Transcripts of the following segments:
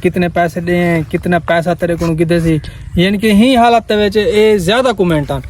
कितने पैसे दे, कितना पैसा तेरे को किते सी, यानी कि ही हालत विच ए ज्यादा कमेंट आन।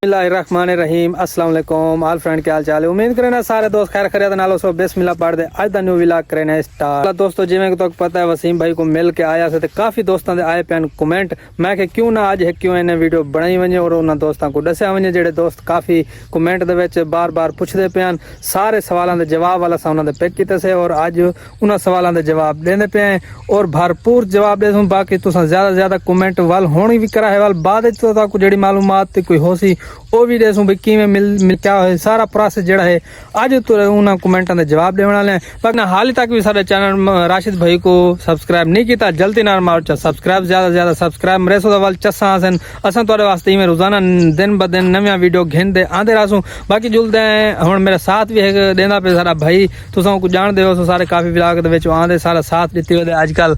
बिस्मिल्लाहिर्रहमानिर्रहीम, अस्सलाम वालेकुम ऑल फ्रेंड, क्या हाल चाल है। उम्मीद करें सारे दोस्त खैर खैरियत नालो सो बिस्मिल्लाह पढ़ दे। आज दा न्यू व्लॉग करें स्टार्ट। दोस्तों जिवें कि तक पता है वसीम भाई को मिल के आया से ते काफी दोस्तों दे आए पैन कमेंट, मैं कि क्यों ना आज क्यों इन्हें वीडियो बनाई वने और उन्हां दोस्तों को दस्या वने जेडे दोस्त काफी कमेंट दे विच बार-बार पुछदे पैन। सारे सवालों दे जवाब वाला सा उन्हां दे पिक कीते से और आज उन्हां सवालों दे जवाब देंदे पे और भरपूर जवाब दे दूं। बाकी तुसां ज्यादा कमेंट वाल होनी भी करा है वाल बाद तो ताकू जेडी मालूमात कोई होसी वो भी देसूं भी किवें मिल क्या है सारा प्रोसेस जेड़ा है आज तो उन्हां कमेंटां दे जवाब देने वाले हैं। बाकी हाल तक भी सारे चैनल राशिद भाई को सब्सक्राइब नहीं किया, जल्दी नाल मारो सब्सक्राइब, ज्यादा सब्सक्राइब मेरे सो वाल चस्सा हसन असां तुहाडे वास्ते इवें रोजाना दिन ब दिन नवीं वीडियो घेंदे आंदे रासूं। बाकी जुलदे हुण मेरा साथ भी है देंदा पे सारा भाई, तुसां को जानदे हो सारे काफी व्लॉग दे विच आंदे सारा साथ दित्ती होदे आजकल।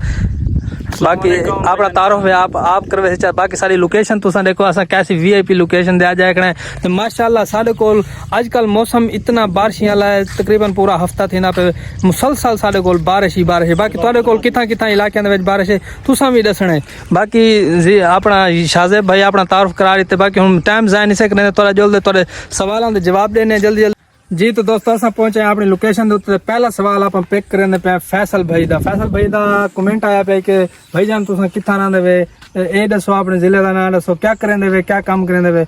बाकी अपना तारुफ है आप करवे से। बाकी सारी लोकेशन तुसा देखो असा कैसी वीआईपी लोकेशन दे आ जाए कने तो माशाल्लाह साडे कोल आजकल मौसम इतना बारिश वाला है, तकरीबन पूरा हफ्ता थी ना पे मुसलसल साडे कोल बारिश ही बारिश है। बाकी तुहाडे कोल किथा इलाके दे विच बारिश है तुसा भी दसना है। बाकी जी अपना शाहजेब भाई अपना तारुफ करा रहे थे। बाकी हम टाइम जाए नहीं सकने थोड़ा जल्दी थोड़े सवालों के जवाब देने जल्दी जी। तो दोस्तों अस पहुंचे अपनी लोकेशन के पहला सवाल आप पिक करें पे फैसल भाई दा कमेंट आया पे कि भाई जान तुम कितना रहंदे वे, ए दसो अपने जिले का नाम दसो, क्या करेंदे वे, क्या काम करेंदे वे।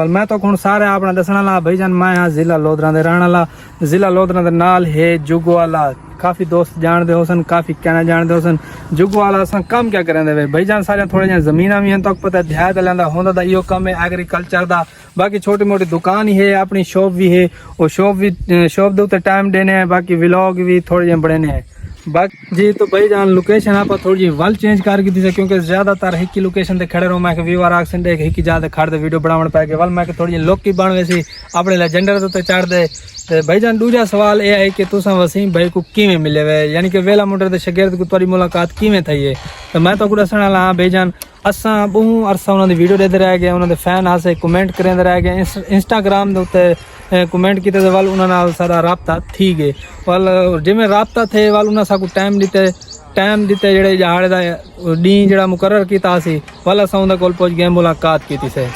मैं तो हुण सारे अपना दसना ला भाई जान मैं हाँ जिला लोधरा दे रहने वाला। जिला लोधरा दे नाल है जुगवाला, काफी दोस्त जानते हो सन, काफी कहना जानते हो सन जुगवाला। अस काम क्या करेंदे वे भाई जान सारे थोड़े जिहा जमीना भी हैं तक पता है, देहात लैंदा होंदा दा इहो काम है एग्रीकल्चर दा। बाकी छोटी मोटी दुकान ही है, अपनी शॉप भी है, और शॉप दे उत्ते टाइम देने हैं। बाकी व्लॉग भी थोड़े जिहे बड़े हैं। बाकी जी तो भाई जान लोकेशन आप थोड़ी जी वल चेंज कर की थी क्योंकि ज्यादातर एक ही लोकेशन ते खड़े रहो। मैं व्यूअर आक्सन एक ही ज्यादा खड़े वीडियो बनावन पै गए वल मैं थोड़ी लोक की बन वैसी अपने लेजेंडर ते चढ़ दे। ते भाई जान दूजा सवाल यह है कि तुसा वसीम भाई को किवें मिले वे, यानी कि वेला मुंडे दे शागिर्द को तुम्हारी मुलाकात किवें थई है। तो मैं तो दसण वाला हाँ भाई जान असां बहु अरसा उन्होंने वीडियो देते रह गए, उन्होंने फैन आसे कमेंट करेंदे रह गए, इंस्टाग्राम दे उत्ते कमेंट किते ते वल उन्हां नाल सारा राबता थी गए वल जिवें राबता थे वल उन्हां साकू टाइम दिते जेड़े जहाड़े दा डी जेड़ा मुकर्रर कीता सी वल असां उन्हां कोल पहुंच गए, मुलाकात कीती से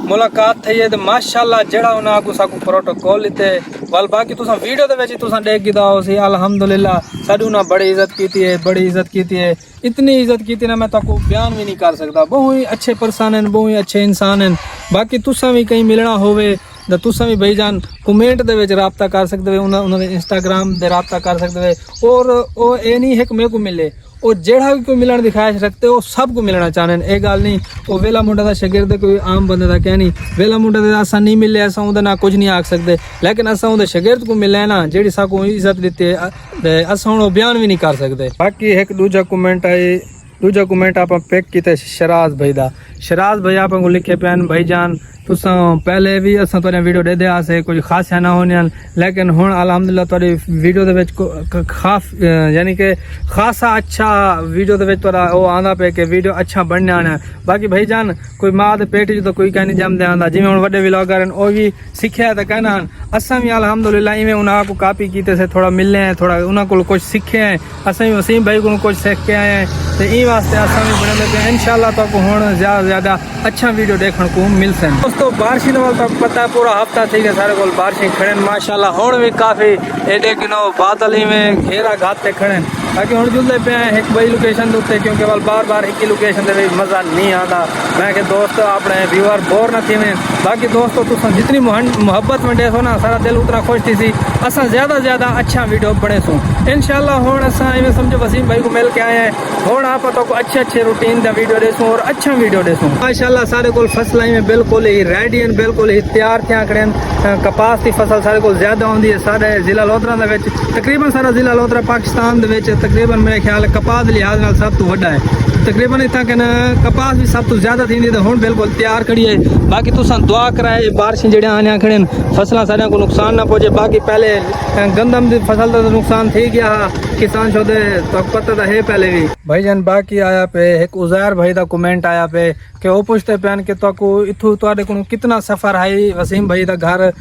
मुलाकात थी है तो माशाल्लाह जेड़ा उन्हां को साकू प्रोटोकॉल लिते वल। बाकी तुसा वीडियो दे विच तुसा देख गिदा हो सी अल्हम्दुलिल्लाह साडी उन्हां बड़ी इज्जत कीती है, इतनी इज्जत कीती ना मैं ताको बयान भी नहीं कर सकता। बहुत ही अच्छे पर्सन हैं, बहुत ही अच्छे इंसान हैं। बाकी तुसा भी कहीं मिलना होवे तो तुसा भी भाई जान कमेंट दे विच राबता कर सकदे वे, उन्होंने इंस्टाग्राम दे राबता कर सकदे वे। और ओ ए नहीं है कि मेरे को मिले, और जेड़ा भी कोई मिलने की ख्वाहिश रखते हो सबको मिलना चाहते हैं। ये गल नहीं वो वेला मुंडा दा शागिर्द कोई आम बंदे दा क्या नहीं, वेला मुंडा दे असा नहीं मिले असा उहदे नाल कुछ नहीं आख सकते, लेकिन असा उहदे शागिर्द को मिले ना जेड़ी साकू इज्जत दित्ती है असा हुण बयान भी नहीं कर सकते। बाकी एक दूजा कमेंट आप पिक किते शराज भाई दा। शराज भाई आप लिखे पैन भाई जान तुसा पहले भी असा तुहाडे वीडियो दे दिया से कुछ खास ना होने, लेकिन हुण अल्हम्दुलिल्लाह तुहाडी वीडियो दे विच खास यानी कि खासा अच्छा वीडियो दे विच तुहाडा ओ आंदा पे कि वीडियो अच्छा बनने आना। बाकी भाई जान कोई मां दे पेट च तो कोई कह नहीं जमदे आंदा, जिवें हुण वड्डे व्लॉगर हैं ओ भी सिक्ख्या ते कहना असां भी अल्हम्दुलिल्लाह इवें उन्हां को कॉपी कीते से थोड़ा मिले हैं, थोड़ा उन्हां कोल कुछ सीखे हैं, असां भी वसीम भाई को कुछ सीख के आए हैं। तो ई वास्ते असां भी बने लगे इंशाल्लाह तो हुण ज्यादा अच्छा वीडियो देखने को मिल सन। दोस्तों बारिश वाल तक पता है पूरा हफ्ता थी गया सारे को बारिशें खड़े माशाल्लाह, हुण भी काफी एडे किनो बादल ही में घेरा घाते खड़े। बाकी हुण जुलदे पे एक बड़ी लोकेशन दे उत्ते क्योंकि वल बार एक ही लोकेशन दे मजा नहीं आता। मैं कि दोस्त अपने व्यूअर बोर न थी में। बाकी दोस्तों तुम जितनी मुहब्बत में देसो ना सारा दिल उतना खुश थी सी असा ज्यादा अच्छा वीडियो बने सो इंशाल्लाह। हुण असा इवें समझो वसीम भाई को मिल के आए हैं, हुण आप तो अच्छे रूटीन दा वीडियो देसूं और अच्छा वीडियो देसूं माशाल्लाह। सारे कोल फसलां में बिल्कुल ही रेडी हैं, बिल्कुल ही तैयार थियां खड़े हैं। कपास की फसल सारे कोल ज्यादा होंदी है सारे जिला लोधरा दे विच, तकरीबन सारा जिला लोधरा पाकिस्तान दे विच तकरीबन मेरे ख्याल कपास के लिहाज नाल सब तो वड्डा है। तकरीबन इतना कहना कपास भी सब तो ज्यादा थी तो हुण बिल्कुल तैयार खड़ी है। बाकी तुसां दुआ कराए बारिशें जेड़े आने खड़े फसलां सारियां को नुकसान ना पहुंचे। बाकी पहले गंदम की फसल का तो नुकसान थी गया किसान शोदे तो पता तो है पहले भी भाई जान। बाकी आया पे एक उजैर भाई का कमेंट आया पे कि वो पूछते पैन कि तो इथू तुहाडे को कितना सफर है वसीम भाई का घर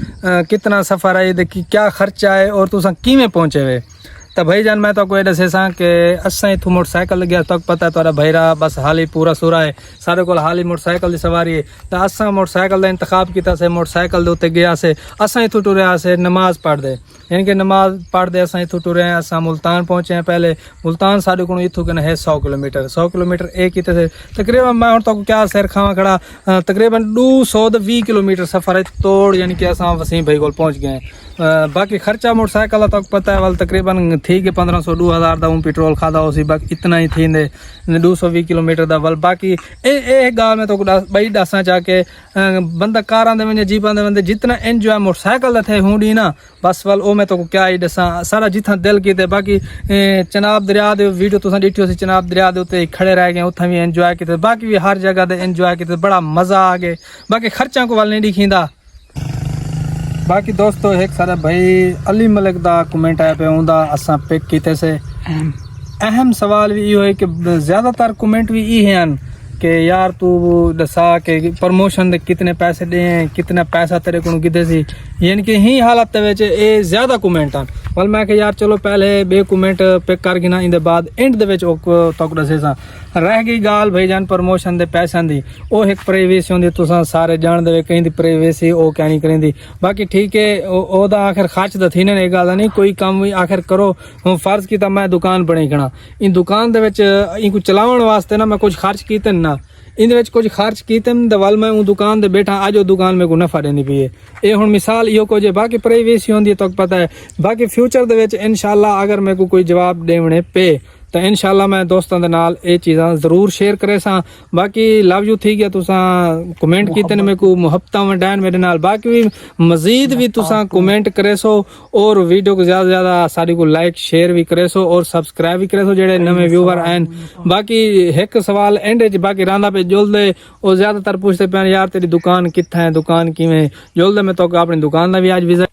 कितना सफर है, क्या खर्चा है और तुसां किवें पहुंचे वे। तो भाई जान मैं तो कोई दसेसा कि असा इतों मोटरसाइकिल लगे तक पता है तुहाडा भाईरा बस हाल ही पूरा सूरा है सारे को हाल ही मोटरसाइकिल की सवारी है तो असा मोटरसाइकिल का इंतखाब किया से मोटरसाइकिल के उत्ते गया से असा इतों टुरया से नमाज पढ़ते यानी कि नमाज पढ़ते असा इतों टुरे हैं असा मुल्तान पहुंचे हैं पहले मुल्तान साढ़े को इतों कन है 100 किलोमीटर एक किते से तकरीबन मैं तो क्या सैर खावा खड़ा तकरीबन 220 किलोमीटर सफ़र है तोड़ यानी कि असा वसीम भाई को पहुंच गए हैं बाकी खर्चा मोटरसाइकिल तक पता है वाल तकरीबन थी कि 1500-2000 का पेट्रोल खादा हो सी बाकी इतना ही थी 220 किलोमीटर का वाल बाकी एक गाल में तो बई दसा चाह के बंदा कार आंदे वंजे जीप आंदे वंदे जितना एंजॉय मोटरसाइकिल थे हूंदी ना बस वाल ओ मैं तो क्या ही दसा सारा जिथा दिल कीते बाकी चनाब दरिया दे वीडियो तुसा डिठियो सी चनाब दरिया दे उत्ते खड़े रह गए उत्थे भी एंजॉय कीते बाकी भी हर जगह दे एंजॉय कीते बड़ा मजा आ गए बाकी खर्चा को वाल नहीं दिखींदा बाकी दोस्तों एक सारा भाई अली मलिक दा कमेंट आया पे उंदा असा पिक कीते से अहम सवाल भी यो है कि ज़्यादातर कमेंट भी ये हैं कि यार तू दसा के प्रमोशन दे कितने पैसे दे कितना पैसा तेरे को किते सी यानी कि ही हालत ए ज़्यादा कमेंट आन वाल मैं कि यार चलो पहले बे कमेंट पिक कर गिना इंदे बाद एंड दे विच तक दसे सा रह गई गाल भाई जान प्रमोशन दे पैसों दी ओ एक प्राइवेसी होंदी तुसा सारे जान दे कहीं दी प्राइवेसी ओ क्या नहीं करेंदी बाकी ठीक है ओदा आखिर खर्च तो थी ने गल नहीं कोई काम भी आखिर करो हम फर्ज की मैं दुकान बने खड़ा इन दुकान दे विच इनको चलावन वास्ते ना मैं कुछ खर्च कीते ना इन कुछ खर्च कीते दवाल मैं दुकान दे बैठा आज दुकान में को नफा देनी पी है ये हुण मिसाल यो को जे बाकी प्राइवेसी होंदी तो पता है बाकी फ्यूचर दे विच इंशाल्लाह अगर मेरे को कोई जवाब देने पे तो इंशाल्लाह मैं दोस्तों के नाल ये चीज़ा जरूर शेयर करे सा बाकी लव यू थी गया तुसा कमेंट कीते ने मेरे को मुहब्बत वंडान मेरे नाल बाकी भी मजीद भी तुसा कमेंट करे सो और वीडियो को ज़्यादा ज़्यादा सारी को लाइक शेयर भी करे सो और सब्सक्राइब भी करे सो जेडे नवे व्यूवर आन बाकी एक सवाल एंड बाकी रांदा पे जुलदे और ज़्यादातर पूछते पे यार तेरी दुकान कित्थे है दुकान किवें जुलदे मैं तो अपनी दुकान का भी आज विजिट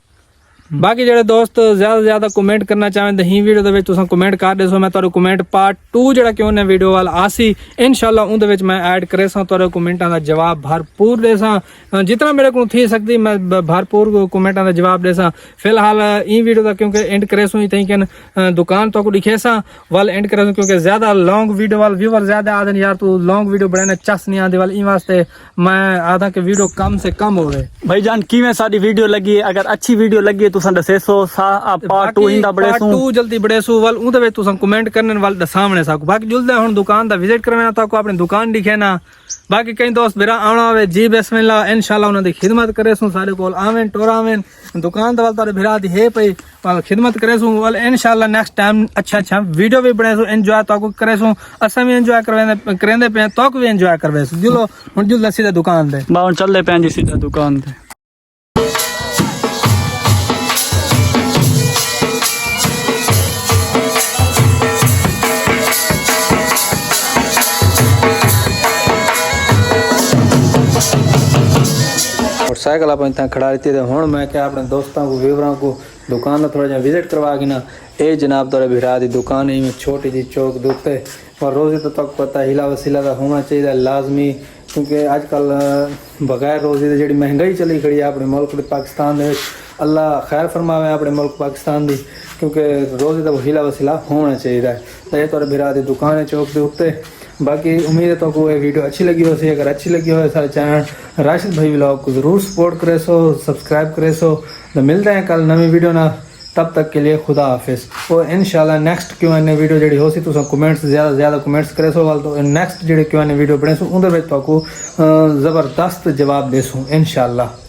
बाकी जेडे दोस्त ज़्यादा ज़्यादा कमेंट करना चाहें तो ही वीडियो दे तुम कमेंट कर दे सो मैं तुहाडे कमेंट पार्ट 2 जेड़ा क्यों ने वीडियो वाल आसी इंशाल्लाह उन दे मैं ऐड करे सा तुहाडे कमेंटां दा जवाब भरपूर दे सा जितना मेरे को थी सकती मैं भरपूर कमेंटां दा जवाब दे सा फिलहाल ई वीडियो दा क्योंकि एंड करे सो तई कि दुकान तो को दिखे सा वाल एंड करे सो क्योंकि ज़्यादा लॉन्ग वीडियो वाल व्यूवर ज़्यादा आदन यार तू लॉन्ग वीडियो बनाने चस नहीं आंदी वाल ई वास्ते मैं आधा के वीडियो कम से कम होवे भाईजान किवें साडी वीडियो लगी अगर अच्छी वीडियो लगी तुसां दसेसो सा पार्ट 2 इंदा बड़े सु पार्ट 2 जल्दी बड़े सु वाल उदे वे तुसां कमेंट करने वाल द सामने साकू बाकी जुलदे हुन दुकान दा विजिट करवेना ताको अपनी दुकान दिखे ना बाकी कई दोस्त मेरा आना आवे जी बिस्मिल्लाह इंशाल्लाह उन्हां दी खिदमत करे सु सारे कोल आवें टोरावें दुकान दा वाल तारे भिरा दी है पई वाल खिदमत करे सु वाल इंशाल्लाह नेक्स्ट टाइम अच्छा वीडियो भी बने सु एंजॉय ताको करे सु असा भी एंजॉय करेंदे पे ताको भी एंजॉय करवे सु जुलो हुन जुलदा सीधा दुकान दे बावन चलदे पे जी सीधा दुकान दे मोटरसाइकिल आप इतना खड़ा रहती है हूँ मैं क्या अपने दोस्तों को व्यूवरों को दुकान का थोड़ा जहा विजिट करवा के ना ये जनाब तोरे भिरा दी दुकान है छोटी जी चौक दूते और रोज़ी तो तक पता हिला वसीला का होना चाहिए लाजमी क्योंकि अजकल बगैर रोज़ी जी महंगाई चली खड़ी है अपने मुल्क पाकिस्तान अल्लाह खैर फरमावे अपने मुल्क पाकिस्तान की क्योंकि रोज़ी तो हिला वसीला होना चाहिए तो ये तोरे भिरा दी दुकान है चौक के उत्ते बाकी उम्मीद है तो को ये वीडियो अच्छी लगी हो सी अगर अच्छी लगी हो सारे चैनल राशिद भाई व्लॉग को ज़रूर सपोर्ट करे सो सब्सक्राइब करे सो तो मिलते हैं कल नवी वीडियो ना तब तक के लिए खुदा हाफिज़ और इंशाल्लाह नेक्स्ट Q&A वीडियो जी हो सी तुम कमेंट्स ज़्यादा कमेंट्स करे सो वाल तो नेक्स्ट जी Q&A वीडियो बने सो उधर तो ज़बरदस्त जवाब दे सो इंशाल्लाह।